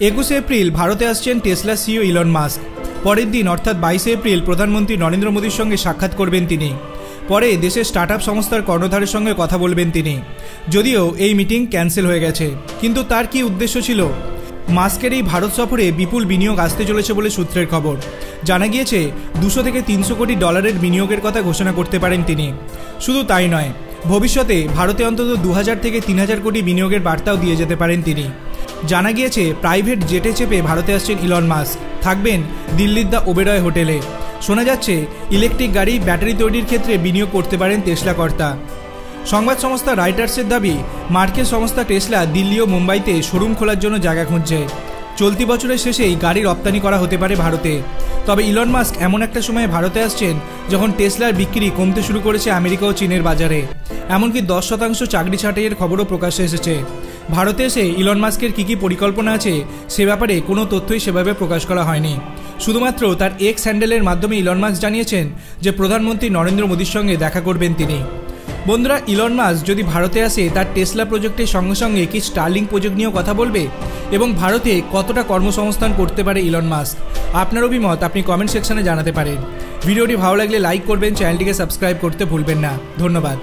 21 April ভারতে আসছেন Tesla CEO Elon Musk. পরের দিন অর্থাৎ 22 এপ্রিল প্রধানমন্ত্রী নরেন্দ্র মোদীর সঙ্গে সাক্ষাৎ করবেন তিনি। পরে দেশের স্টার্টআপ সংস্থার কর্ণধারের সঙ্গে কথা বলবেন তিনি। যদিও এই মিটিং ক্যান্সেল হয়ে গেছে, কিন্তু তার কি উদ্দেশ্য ছিল? মাস্কের এই ভারত সফরে বিপুল বিনিয়োগ আসতে চলেছে বলে সূত্রের খবর। জানা গিয়েছে 200 থেকে 300 কোটি ডলারের বিনিয়োগের কথা ঘোষণা করতে পারেন তিনি। শুধু তাই নয়, ভবিষ্যতে ভারতে অন্তত 2000 থেকে 3000 কোটি বিনিয়োগের বার্তাও দিয়ে যেতে পারেন তিনি। জানা গিয়েছে প্রাইভেট জেটে চেপে ভারতে আসছেন ইলন মাস্ক, থাকবেন দিল্লির দ্য ওবেরয় হোটেলে। শোনা যাচ্ছে ইলেকট্রিক গাড়ি ব্যাটারি তৈরির ক্ষেত্রে বিনিয়োগ করতে পারেন টেসলা কর্তা। সংবাদ সংস্থা রাইটার্সের দাবি, মার্কের সংস্থা টেসলা দিল্লি ও মুম্বাইতে শোরুম খোলার জন্য জায়গা খুঁজছে। চলতি বছরের শেষেই গাড়ি রপ্তানি করা হতে পারে ভারতে। তবে ইলন মাস্ক এমন একটা সময়ে ভারতে আসছেন যখন টেসলার বিক্রি কমতে শুরু করেছে আমেরিকা ও চীনের বাজারে। এমনকি 10% চাকরি ছাঁটাইয়ের খবরও প্রকাশ্যে এসেছে। ভারতে এসে ইলন মাস্কের কী কী পরিকল্পনা আছে সে ব্যাপারে কোনো তথ্যই সেভাবে প্রকাশ করা হয়নি। শুধুমাত্র তার এক্স হ্যান্ডেলের মাধ্যমে ইলন মাস্ক জানিয়েছেন যে প্রধানমন্ত্রী নরেন্দ্র মোদীর সঙ্গে দেখা করবেন তিনি। বন্ধুরা, ইলন মাস্ক যদি ভারতে আসে তার টেসলা প্রজেক্টের সঙ্গে সঙ্গে কি স্টারলিংক প্রজেক্ট নিয়েও কথা বলবে এবং ভারতে কতটা কর্মসংস্থান করতে পারে ইলন মাস্ক? আপনার অভিমত আপনি কমেন্ট সেকশনে জানাতে পারেন। ভিডিওটি ভালো লাগলে লাইক করবেন, চ্যানেলটিকে সাবস্ক্রাইব করতে ভুলবেন না। ধন্যবাদ।